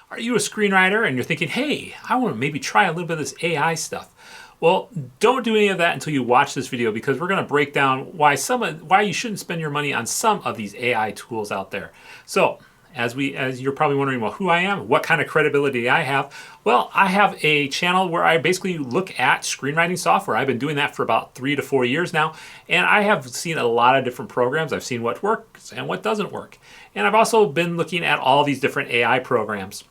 Are you a screenwriter and you're thinking, hey, I want to maybe try a little bit of this AI stuff? Well, don't do any of that until you watch this video, because we're going to break down why you shouldn't spend your money on some of these AI tools out there. So, as you're probably wondering, well, who I am, what kind of credibility I have. Well, I have a channel where I basically look at screenwriting software. I've been doing that for about 3 to 4 years now, and I have seen a lot of different programs. I've seen what works and what doesn't work. And I've also been looking at all these different AI programs,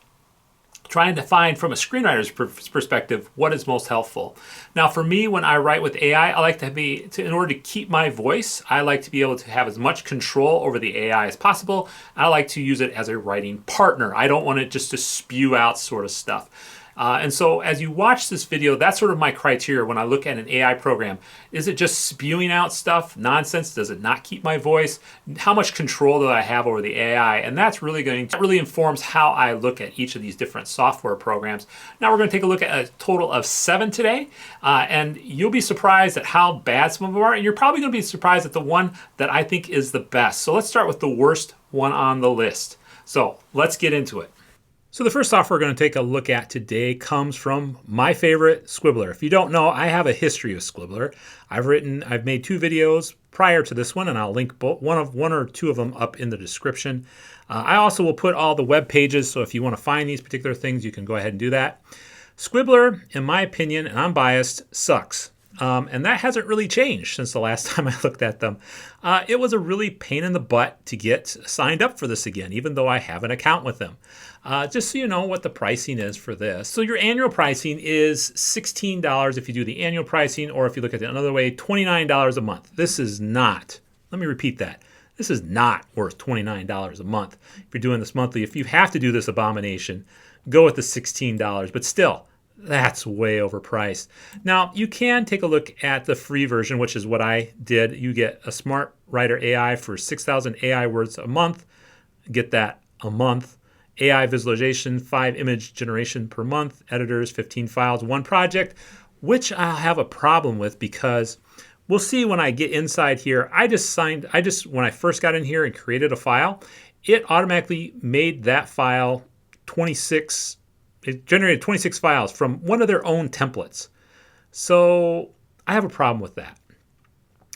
trying to find from a screenwriter's perspective what is most helpful. Now, for me, when I write with AI, I like in order to keep my voice, I like to be able to have as much control over the AI as possible. I like to use it as a writing partner. I don't want it just to spew out sort of stuff. And so as you watch this video, that's sort of my criteria when I look at an AI program. Is it just spewing out stuff, nonsense? Does it not keep my voice? How much control do I have over the AI? And that really informs how I look at each of these different software programs. Now we're going to take a look at a total of 7 today, and you'll be surprised at how bad some of them are, and you're probably going to be surprised at the one that I think is the best. So let's start with the worst one on the list. So let's get into it. So the first software we're going to take a look at today comes from my favorite, Squibler. If you don't know, I have a history of Squibler. I've made 2 videos prior to this one, and I'll link one or two of them up in the description. I also will put all the web pages, so if you want to find these particular things, you can go ahead and do that. Squibler, in my opinion, and I'm biased, sucks. And that hasn't really changed since the last time I looked at them. It was a really pain in the butt to get signed up for this again, even though I have an account with them. Just so you know what the pricing is for this. So your annual pricing is $16 if you do the annual pricing, or if you look at it another way, $29 a month. This is not, let me repeat that. This is not worth $29 a month. If you're doing this monthly, if you have to do this abomination, go with the $16, but still, that's way overpriced. Now, you can take a look at the free version, which is what I did. You get a Smart Writer AI for 6,000 AI words a month. Get that a month. AI visualization, 5 image generation per month. Editors, 15 files, 1 project, which I'll have a problem with because we'll see when I get inside here. When I first got in here and created a file, it automatically made that file 26. It generated 26 files from one of their own templates. So I have a problem with that.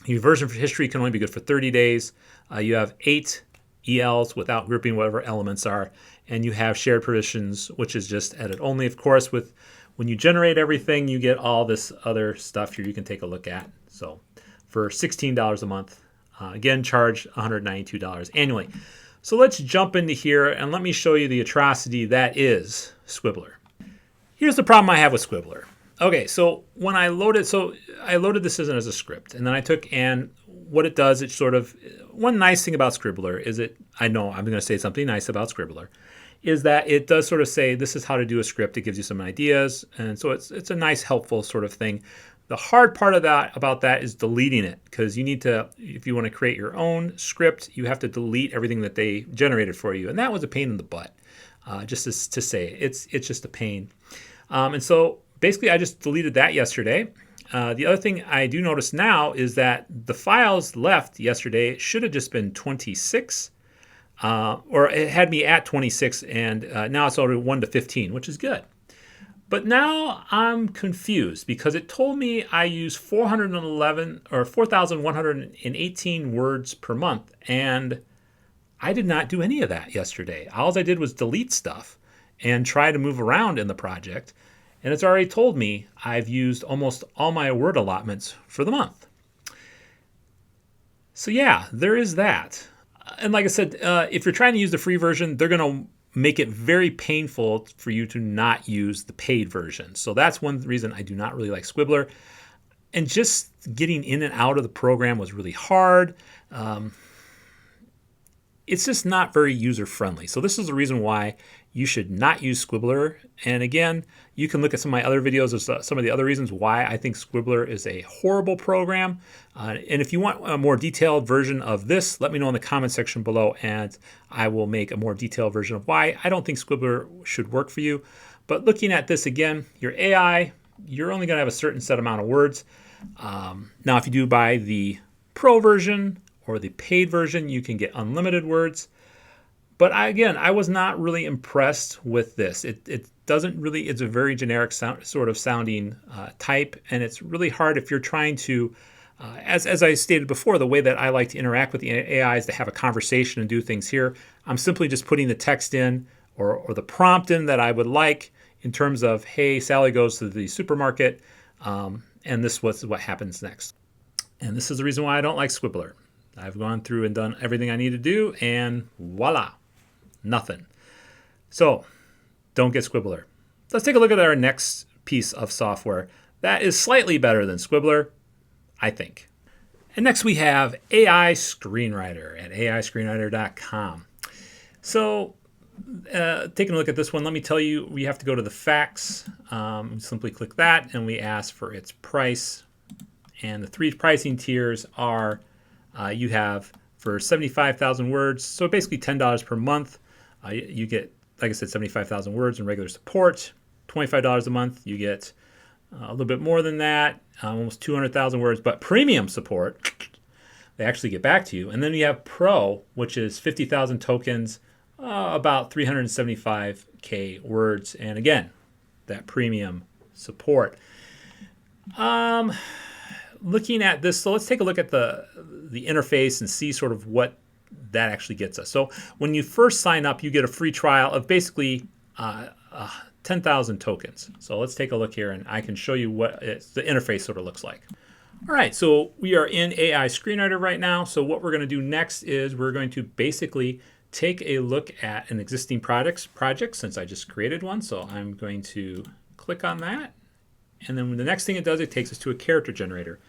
Your version for history can only be good for 30 days. You have 8 ELs without grouping whatever elements are. And you have shared permissions, which is just edit only. Of course, when you generate everything, you get all this other stuff here you can take a look at. So for $16 a month, again, charge $192 annually. So let's jump into here and let me show you the atrocity that is Squibler. Here's the problem I have with Squibler. Okay, so when I loaded this as a script, and then I took, and what it does, it sort of, one nice thing about Squibler is I know I'm going to say something nice about Squibler, is that it does sort of say this is how to do a script. It gives you some ideas, and so it's a nice, helpful sort of thing. The hard part about that is deleting it, because you need to, if you want to create your own script, you have to delete everything that they generated for you, and that was a pain in the butt. Just to say, it's just a pain. And so basically, I just deleted that yesterday. The other thing I do notice now is that the files left yesterday should have just been 26, or it had me at 26, and now it's already 1 to 15, which is good. But now I'm confused because it told me I use 4,118 words per month, and I did not do any of that yesterday. All I did was delete stuff and try to move around in the project, and it's already told me I've used almost all my word allotments for the month. So yeah, there is that. And like I said, if you're trying to use the free version, they're going to make it very painful for you to not use the paid version. So that's one reason I do not really like Squibler. And just getting in and out of the program was really hard. It's just not very user-friendly. So this is the reason why you should not use Squibler. And again, you can look at some of my other videos of some of the other reasons why I think Squibler is a horrible program. And if you want a more detailed version of this, let me know in the comment section below, and I will make a more detailed version of why I don't think Squibler should work for you. But looking at this again, your AI, you're only going to have a certain set amount of words. Now, if you do buy the Pro version or the paid version, you can get unlimited words. But again, I was not really impressed with this. It doesn't really, it's a very generic sort of sounding type, and it's really hard if you're trying to, as I stated before, the way that I like to interact with the AI is to have a conversation and do things here. I'm simply just putting the text in or the prompt in that I would like in terms of, hey, Sally goes to the supermarket, and this was what happens next. And this is the reason why I don't like Squibler. I've gone through and done everything I need to do, and voila, nothing. So don't get Squibler. Let's take a look at our next piece of software that is slightly better than Squibler, I think. And next we have AI Screenwriter at aiscreenwriter.com. So taking a look at this one, let me tell you, we have to go to the facts. Simply click that, and we ask for its price. And the three pricing tiers are, you have for 75,000 words, so basically $10 per month. You get, like I said, 75,000 words in regular support. $25 a month, you get a little bit more than that, almost 200,000 words. But premium support, they actually get back to you. And then you have Pro, which is 50,000 tokens, about 375K words. And again, that premium support. Looking at this, so let's take a look at the interface and see sort of what that actually gets us. So when you first sign up, you get a free trial of basically 10,000 tokens. So let's take a look here, and I can show you what the interface sort of looks like. All right, so we are in AI Screenwriter right now. So what we're going to do next is we're going to basically take a look at an existing project since I just created one. So I'm going to click on that. And then the next thing it does, it takes us to a character generator.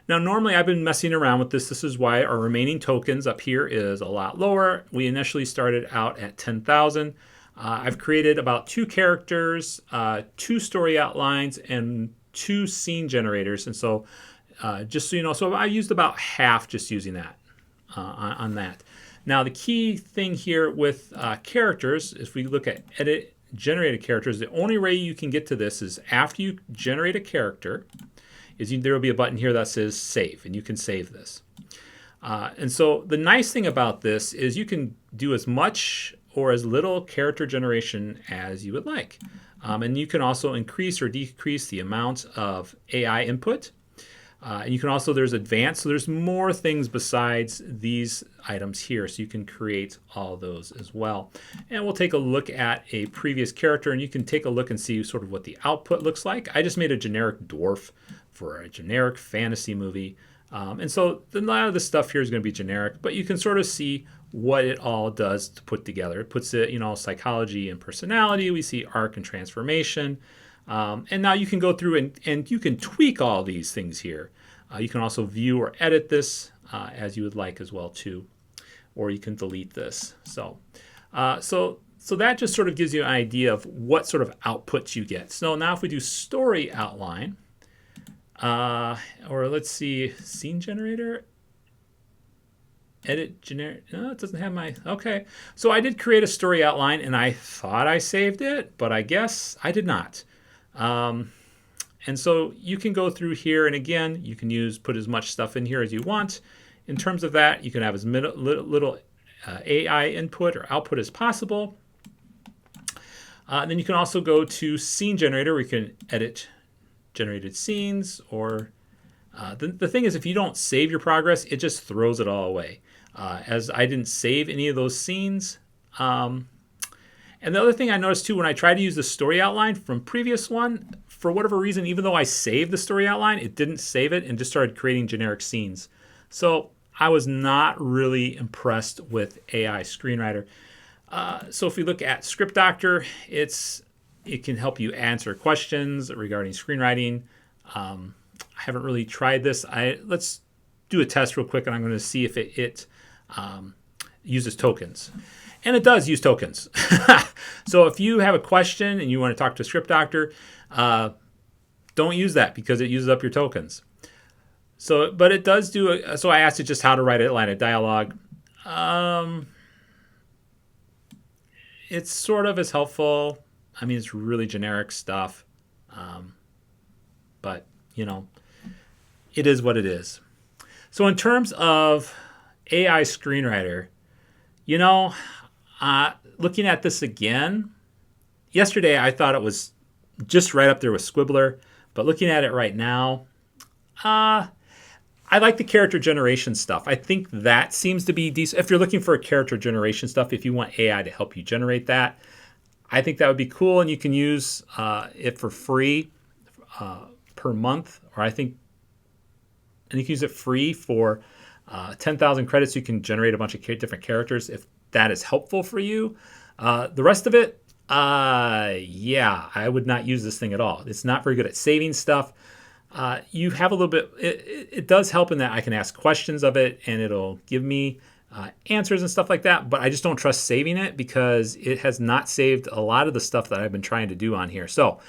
Now, normally I've been messing around with this. This is why our remaining tokens up here is a lot lower. We initially started out at 10,000. I've created about 2 characters, 2 story outlines, and 2 scene generators. And so just so you know, so I used about half just using that on that. Now, the key thing here with characters, if we look at edit generated characters, the only way you can get to this is after you generate a character, there will be a button here that says save, and you can save this. And so the nice thing about this is you can do as much or as little character generation as you would like. And you can also increase or decrease the amount of AI input. And you can also, there's advanced, so there's more things besides these items here, so you can create all those as well. And we'll take a look at a previous character, and you can take a look and see sort of what the output looks like. I just made a generic dwarf for a generic fantasy movie. And so a lot of the stuff here is going to be generic, but you can sort of see what it all does to put together. It puts it, psychology and personality. We see arc and transformation. And now you can go through and you can tweak all these things here. You can also view or edit this as you would like as well too, or you can delete this. So that just sort of gives you an idea of what sort of outputs you get. So now if we do story outline, or let's see, scene generator, edit generic. No, it doesn't have my, okay. So I did create a story outline, and I thought I saved it, but I guess I did not. And so you can go through here, and again, you can put as much stuff in here as you want. In terms of that, you can have as little AI input or output as possible. And then you can also go to scene generator, where you can edit generated scenes, or the thing is, if you don't save your progress, it just throws it all away. As I didn't save any of those scenes. And the other thing I noticed too, when I tried to use the story outline from previous one, for whatever reason, even though I saved the story outline, it didn't save it and just started creating generic scenes. So I was not really impressed with AI Screenwriter. So if we look at Script Doctor, it can help you answer questions regarding screenwriting. I haven't really tried this. Let's do a test real quick, and I'm going to see if it uses tokens. And it does use tokens. So if you have a question and you want to talk to Script Doctor, don't use that because it uses up your tokens. So, but it does do so I asked it just how to write a line of dialogue. It's sort of as helpful. I mean, it's really generic stuff. But, it is what it is. So in terms of AI Screenwriter, Looking at this again, yesterday I thought it was just right up there with Squibler, but looking at it right now, I like the character generation stuff. I think that seems to be decent. If you're looking for character generation stuff, if you want AI to help you generate that, I think that would be cool, and you can use it for free per month, or I think, and you can use it free for 10,000 credits. You can generate a bunch of different characters if that is helpful for you. The rest of it, yeah, I would not use this thing at all. It's not very good at saving stuff. You have a little bit, it does help in that I can ask questions of it and it'll give me answers and stuff like that, but I just don't trust saving it because it has not saved a lot of the stuff that I've been trying to do on here. So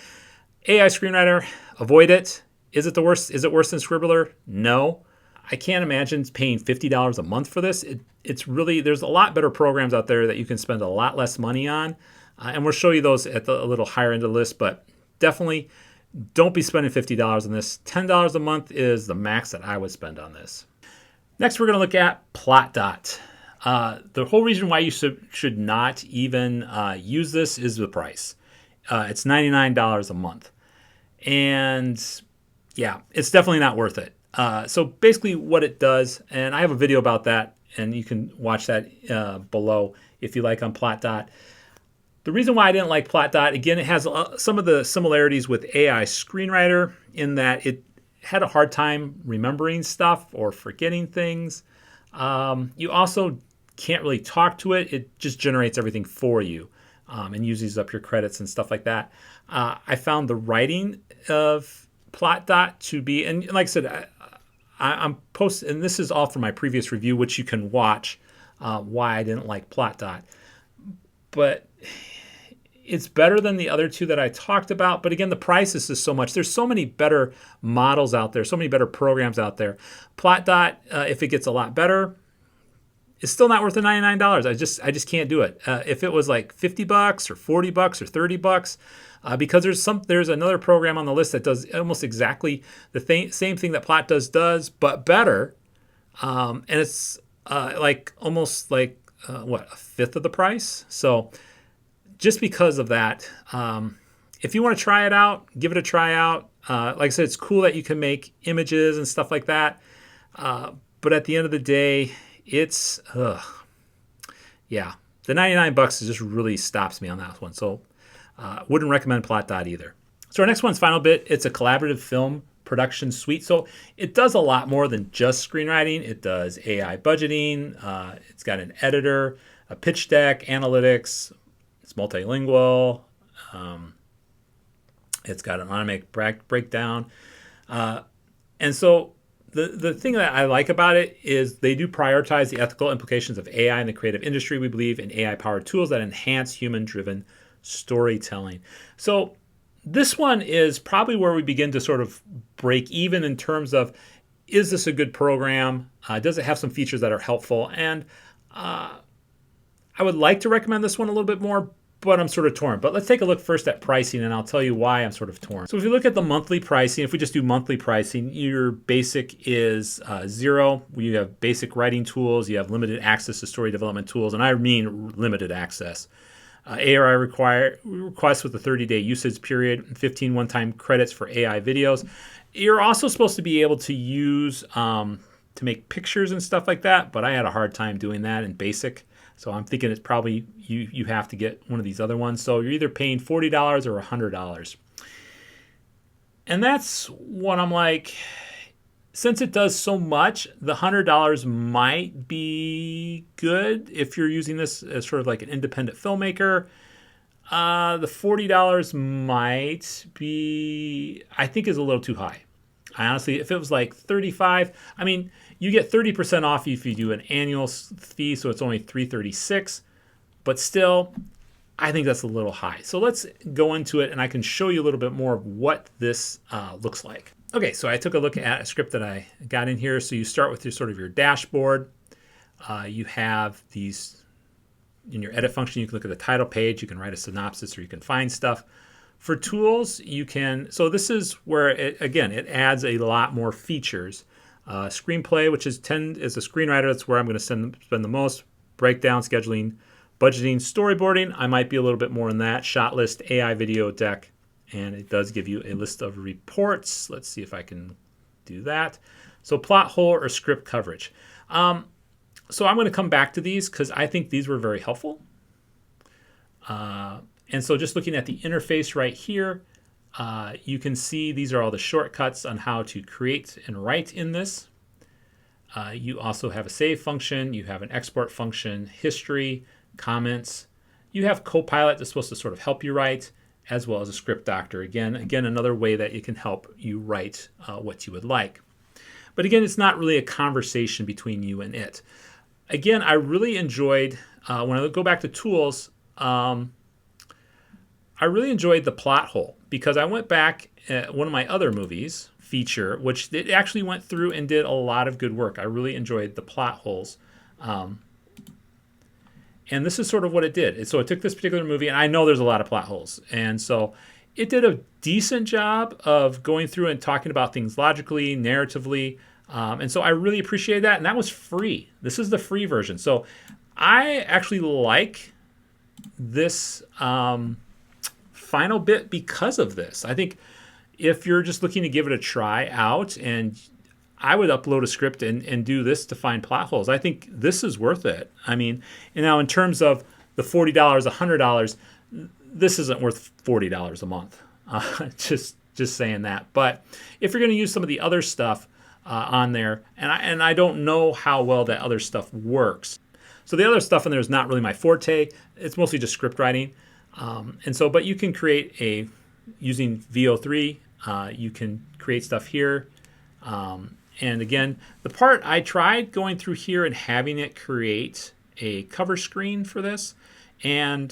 AI Screenwriter, avoid it. Is it the worst? Is it worse than Scribbler? No. I can't imagine paying $50 a month for this. It's really, there's a lot better programs out there that you can spend a lot less money on. And we'll show you those at a little higher end of the list, but definitely don't be spending $50 on this. $10 a month is the max that I would spend on this. Next, we're going to look at PlotDot. The whole reason why you should not even use this is the price. It's $99 a month. And yeah, it's definitely not worth it. So basically what it does, and I have a video about that, and you can watch that below if you like on PlotDot. The reason why I didn't like PlotDot, again, it has some of the similarities with AI Screenwriter in that it had a hard time remembering stuff or forgetting things. You also can't really talk to it. It just generates everything for you and uses up your credits and stuff like that. I found the writing of PlotDot to be, and like I said, I'm posting, and this is all from my previous review, which you can watch why I didn't like PlotDot. But it's better than the other two that I talked about. But again, the price is just so much. There's so many better models out there, so many better programs out there. PlotDot, if it gets a lot better, it's still not worth the $99. I just can't do it. If it was like $50 or $40 or $30, because there's another program on the list that does almost exactly the same thing that PlotDot does, but better. And it's like almost like a fifth of the price. So just because of that, if you want to try it out, give it a try out. Like I said, it's cool that you can make images and stuff like that. But at the end of the day, it's, yeah, the $99 just really stops me on that one. So wouldn't recommend PlotDot either. So our next one's FinalBit. It's a collaborative film production suite. So it does a lot more than just screenwriting. It does AI budgeting. It's got an editor, a pitch deck, analytics. It's multilingual. It's got an automatic breakdown. And so the thing that I like about it is they do prioritize the ethical implications of AI in the creative industry. We believe in AI-powered tools that enhance human-driven storytelling. So this one is probably where we begin to sort of break even in terms of, is this a good program? Does it have some features that are helpful? And I would like to recommend this one a little bit more, but I'm sort of torn. But let's take a look first at pricing, and I'll tell you why I'm sort of torn. So if you look at the monthly pricing, if we just do monthly pricing, your basic is $0. You have basic writing tools. You have limited access to story development tools, and I mean limited access. ARI requests with a 30-day usage period, and 15 one-time credits for AI videos. You're also supposed to be able to use to make pictures and stuff like that, but I had a hard time doing that in basic. So I'm thinking it's probably you have to get one of these other ones. So you're either paying $40 or $100. And that's what I'm like, since it does so much, the $100 might be good if you're using this as sort of like an independent filmmaker. The $40 might be, I think, is a little too high. I honestly, if it was like $35, I mean, you get 30% off if you do an annual fee, so it's only $336. But still, I think that's a little high. So let's go into it, and I can show you a little bit more of what this looks like. Okay, so I took a look at a script that I got in here. So you start with your sort of your dashboard. You have these in your edit function. You can look at the title page. You can write a synopsis, or you can find stuff. For tools, you can, so this is where, it adds a lot more features. Screenplay, which is a screenwriter, that's where I'm going to spend the most. Breakdown, scheduling, Budgeting, storyboarding, I might be a little bit more in that. Shot list, AI video deck, and it does give you a list of reports. Let's see if I can do that. So plot hole or script coverage. So I'm going to come back to these because I think these were very helpful. And so just looking at the interface right here, you can see these are all the shortcuts on how to create and write in this. You also have a save function, you have an export function, history, comments. You have Copilot that's supposed to sort of help you write, as well as a script doctor. Again, another way that it can help you write what you would like. But again, it's not really a conversation between you and it. Again, I really enjoyed, when I go back to tools, I really enjoyed the plot hole because I went back at one of my other movies, Feature, which it actually went through and did a lot of good work. I really enjoyed the plot holes. And this is sort of what it did. So it took this particular movie, and I know there's a lot of plot holes. And so it did a decent job of going through and talking about things logically, narratively. And so I really appreciated that. And that was free. This is the free version. So I actually like this FinalBit because of this. I think if you're just looking to give it a try out, and I would upload a script and do this to find plot holes. I think this is worth it. I mean, and now in terms of the $40, $100, this isn't worth $40 a month. Just saying that. But if you're going to use some of the other stuff on there, and I don't know how well that other stuff works. So the other stuff in there is not really my forte. It's mostly just script writing. But you can create using VO3, you can create stuff here. And again, the part I tried going through here and having it create a cover screen for this, or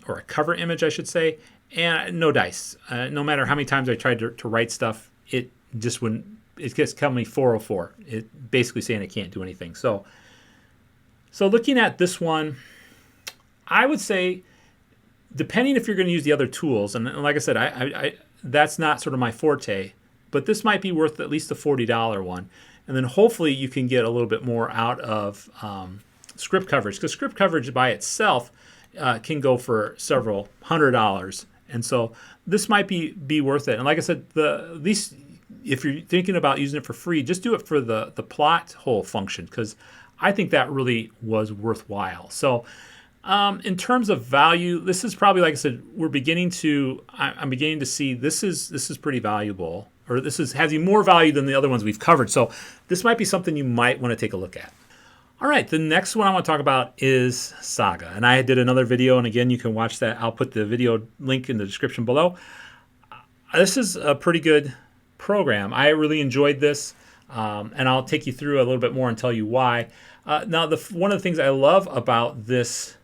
a cover image, I should say, and no dice. No matter how many times I tried to write stuff, it just wouldn't. It gets telling me 404. It basically saying it can't do anything. So looking at this one, I would say, depending if you're going to use the other tools, and like I said, I that's not sort of my forte. But this might be worth at least the $40 one. And then hopefully you can get a little bit more out of script coverage, because script coverage by itself can go for several $100s. And so this might be worth it. And like I said, at least if you're thinking about using it for free, just do it for the plot hole function, because I think that really was worthwhile. So in terms of value, this is probably, like I said, I'm beginning to see this is pretty valuable. Or this has more value than the other ones we've covered. So this might be something you might want to take a look at. All right, the next one I want to talk about is SAGA. And I did another video, and again, you can watch that. I'll put the video link in the description below. This is a pretty good program. I really enjoyed this, and I'll take you through a little bit more and tell you why. Now, one of the things I love about this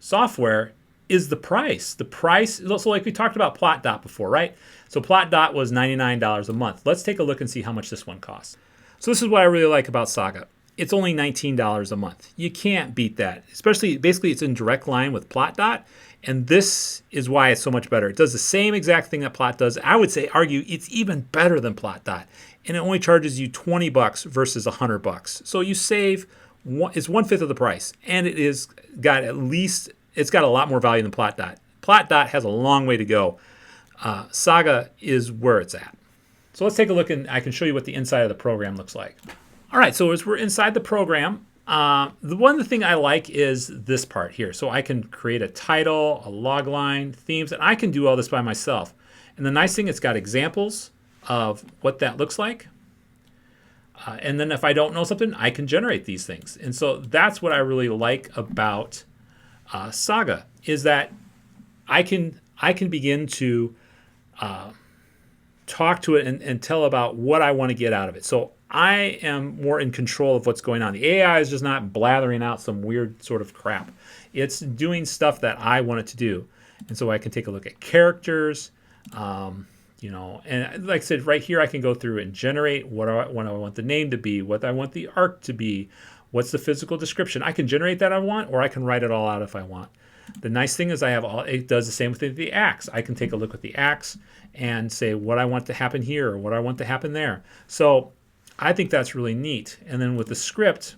software is the price. The price, so like we talked about PlotDot before, right? So PlotDot was $99 a month. Let's take a look and see how much this one costs. So this is what I really like about SAGA. It's only $19 a month. You can't beat that. Basically it's in direct line with PlotDot, and this is why it's so much better. It does the same exact thing that Plot does. I would argue it's even better than PlotDot, and it only charges you $20 versus $100. So you save, it's 1/5 of the price, and it's got a lot more value than PlotDot. PlotDot has a long way to go. SAGA is where it's at. So let's take a look, and I can show you what the inside of the program looks like. All right, so as we're inside the program, the thing I like is this part here. So I can create a title, a log line, themes, and I can do all this by myself. And the nice thing, it's got examples of what that looks like. And then if I don't know something, I can generate these things. And so that's what I really like about SAGA, is that I can begin to talk to it and tell about what I want to get out of it. So I am more in control of what's going on. The AI is just not blathering out some weird sort of crap. It's doing stuff that I want it to do. And so I can take a look at characters, and like I said, right here I can go through and generate what I want the name to be, what I want the arc to be, what's the physical description. I can generate that I want, or I can write it all out if I want. The nice thing is it does the same with the acts. I can take a look at the acts and say what I want to happen here or what I want to happen there. So I think that's really neat. And then with the script,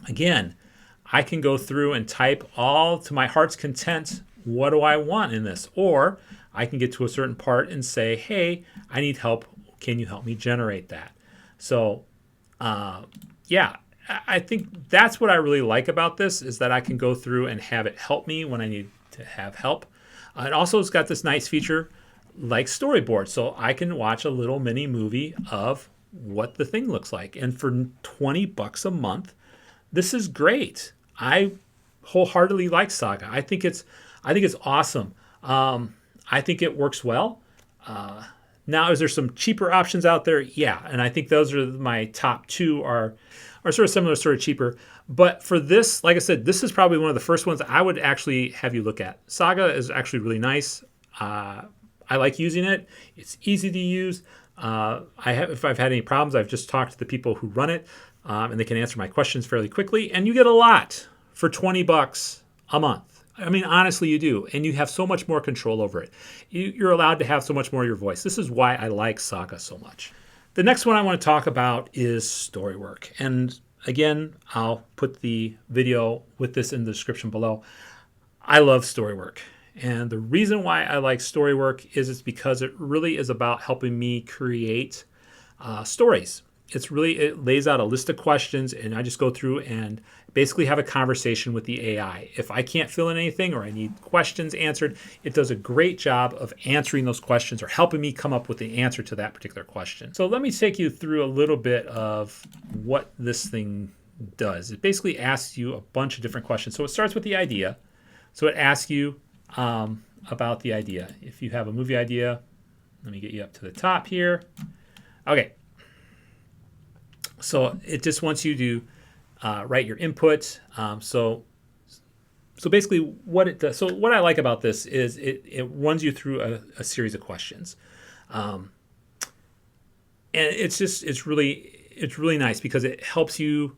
again, I can go through and type all to my heart's content, what do I want in this? Or I can get to a certain part and say, hey, I need help. Can you help me generate that? So yeah, I think that's what I really like about this, is that I can go through and have it help me when I need to have help. It also has got this nice feature like storyboard. So I can watch a little mini movie of what the thing looks like. And for $20 a month, this is great. I wholeheartedly like SAGA. I think it's awesome. I think it works well. Now, is there some cheaper options out there? Yeah, and I think those are my top two are sort of similar, sort of cheaper. But for this, like I said, this is probably one of the first ones I would actually have you look at. SAGA is actually really nice. I like using it. It's easy to use. If I've had any problems, I've just talked to the people who run it, and they can answer my questions fairly quickly. And you get a lot for $20 a month. I mean, honestly, you do. And you have so much more control over it. You're allowed to have so much more of your voice. This is why I like SAGA so much. The next one I want to talk about is StoryWork. And again, I'll put the video with this in the description below. I love StoryWork. And the reason why I like StoryWork is it's because it really is about helping me create stories. It lays out a list of questions, and I just go through and basically have a conversation with the AI. If I can't fill in anything or I need questions answered, it does a great job of answering those questions or helping me come up with the answer to that particular question. So let me take you through a little bit of what this thing does. It basically asks you a bunch of different questions. So it starts with the idea. So it asks you about the idea. If you have a movie idea, let me get you up to the top here. Okay. So it just wants you to write your input. So basically what it does, so what I like about this is it runs you through a series of questions. And it's really nice because it helps you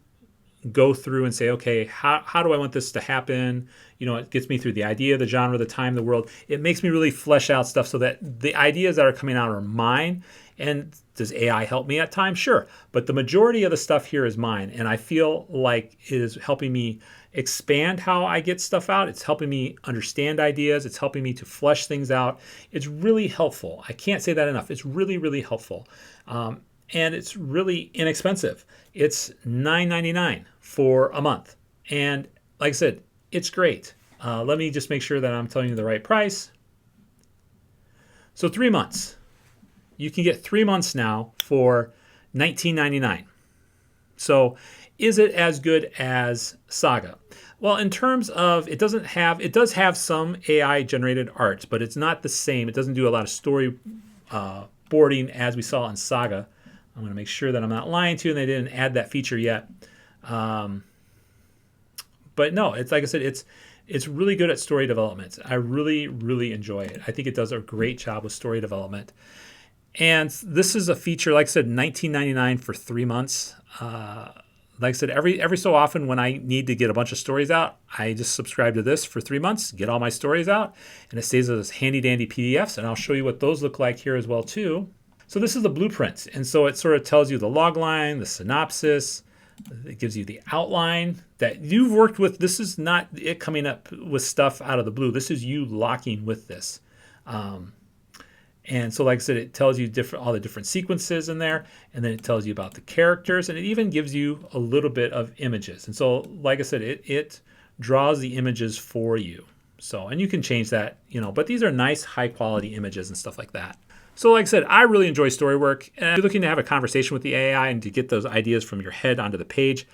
go through and say, okay, how do I want this to happen? It gets me through the idea, the genre, the time, the world. It makes me really flesh out stuff so that the ideas that are coming out are mine. And does AI help me at times? Sure. But the majority of the stuff here is mine. And I feel like it is helping me expand how I get stuff out. It's helping me understand ideas. It's helping me to flesh things out. It's really helpful. I can't say that enough. It's really, really helpful. And it's really inexpensive. It's $9.99 for a month. And like I said, it's great. Let me just make sure that I'm telling you the right price. So 3 months. You can get 3 months now for $19.99. So is it as good as SAGA? Well, in terms of, it does have some AI generated art, but it's not the same. It doesn't do a lot of story boarding as we saw in SAGA. I'm going to make sure that I'm not lying to you and they didn't add that feature yet. But no, it's like I said, it's really good at story development. I really, really enjoy it. I think it does a great job with story development. And this is a feature, like I said, $19.99 for 3 months. Like I said, every so often when I need to get a bunch of stories out, I just subscribe to this for 3 months, get all my stories out, and it stays as handy dandy PDFs. And I'll show you what those look like here as well too. So this is the blueprint. And so it sort of tells you the log line, the synopsis. It gives you the outline that you've worked with. This is not it coming up with stuff out of the blue. This is you locking with this. And so, like I said, it tells you all the different sequences in there, and then it tells you about the characters, and it even gives you a little bit of images. And so, like I said, it draws the images for you. So, and you can change that, but these are nice, high-quality images and stuff like that. So, like I said, I really enjoy StoryWork. And if you're looking to have a conversation with the AI and to get those ideas from your head onto the page,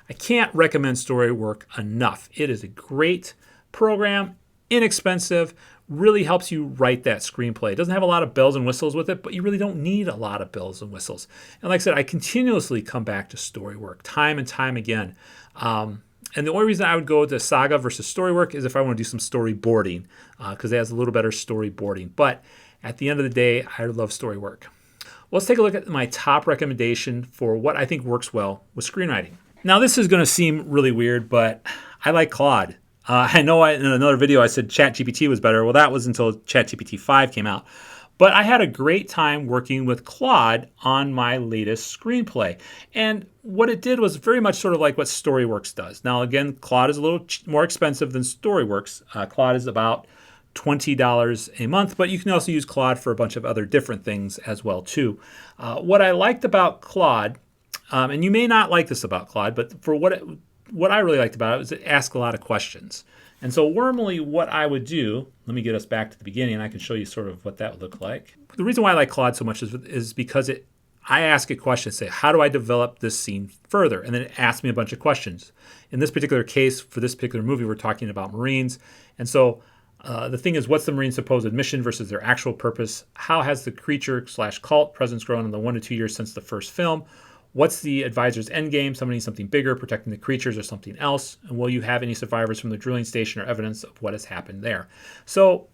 I can't recommend StoryWork enough. It is a great program, inexpensive, really helps you write that screenplay. It doesn't have a lot of bells and whistles with it, but you really don't need a lot of bells and whistles. And like I said, I continuously come back to StoryWork time and time again. And the only reason I would go to SAGA versus StoryWork is if I want to do some storyboarding, because it has a little better storyboarding. But at the end of the day, I love StoryWork. Well, let's take a look at my top recommendation for what I think works well with screenwriting. Now, this is going to seem really weird, but I like Claude. I know in another video I said ChatGPT was better. Well, that was until ChatGPT 5 came out. But I had a great time working with Claude on my latest screenplay. And what it did was very much sort of like what StoryWorks does. Now, again, Claude is a little more expensive than StoryWorks. Claude is about $20 a month, but you can also use Claude for a bunch of other different things as well too. What I liked about Claude, and you may not like this about Claude, but for what I really liked about it was it asked a lot of questions. And so normally what I would do, let me get us back to the beginning and I can show you sort of what that would look like. The reason why I like Claude so much is because I ask a question, say, how do I develop this scene further? And then it asks me a bunch of questions. In this particular case, for this particular movie, we're talking about Marines. And so the thing is, what's the Marines' supposed mission versus their actual purpose? How has the creature/cult presence grown in the 1 to 2 years since the first film? What's the advisor's end game? Somebody needs something bigger, protecting the creatures or something else? And will you have any survivors from the drilling station or evidence of what has happened there? So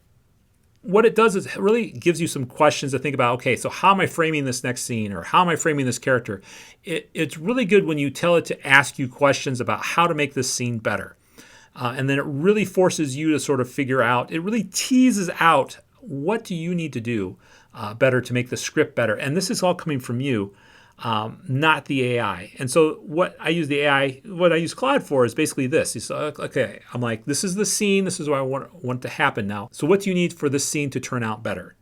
what it does is it really gives you some questions to think about. Okay, so how am I framing this next scene, or how am I framing this character? It's really good when you tell it to ask you questions about how to make this scene better. And then it really forces you to sort of figure out, it really teases out what do you need to do better to make the script better. And this is all coming from you, not the AI. And so what I use Claude for is basically this. He's okay, I'm like, this is the scene, this is what I want to happen now. So what do you need for this scene to turn out better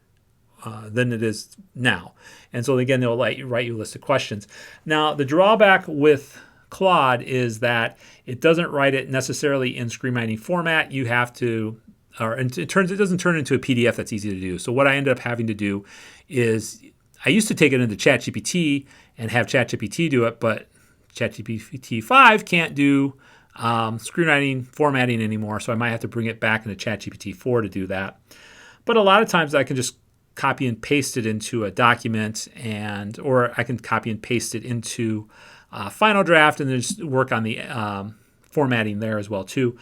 than it is now? And so again, they'll write you a list of questions. Now, the drawback with Claude is that it doesn't write it necessarily in screenwriting format. You have to, it doesn't turn into a PDF that's easy to do. So what I ended up having to do is, I used to take it into ChatGPT and have ChatGPT do it, but ChatGPT 5 can't do screenwriting formatting anymore, so I might have to bring it back into ChatGPT 4 to do that. But a lot of times I can just copy and paste it into a document, or I can copy and paste it into Final Draft and then just work on the formatting there as well too.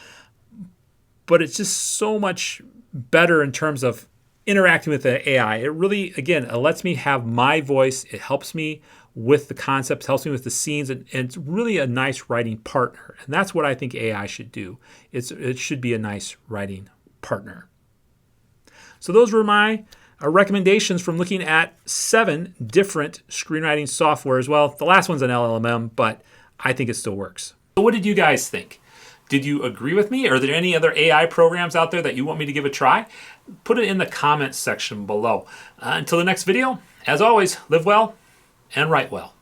But it's just so much better in terms of interacting with the AI. It really, again, it lets me have my voice. It helps me with the concepts, helps me with the scenes, and it's really a nice writing partner. And that's what I think AI should do. It should be a nice writing partner. So those were my recommendations from looking at 7 different screenwriting softwares. Well, the last one's an LLM, but I think it still works. So what did you guys think? Did you agree with me? Are there any other AI programs out there that you want me to give a try? Put it in the comments section below. Until the next video, as always, live well and write well.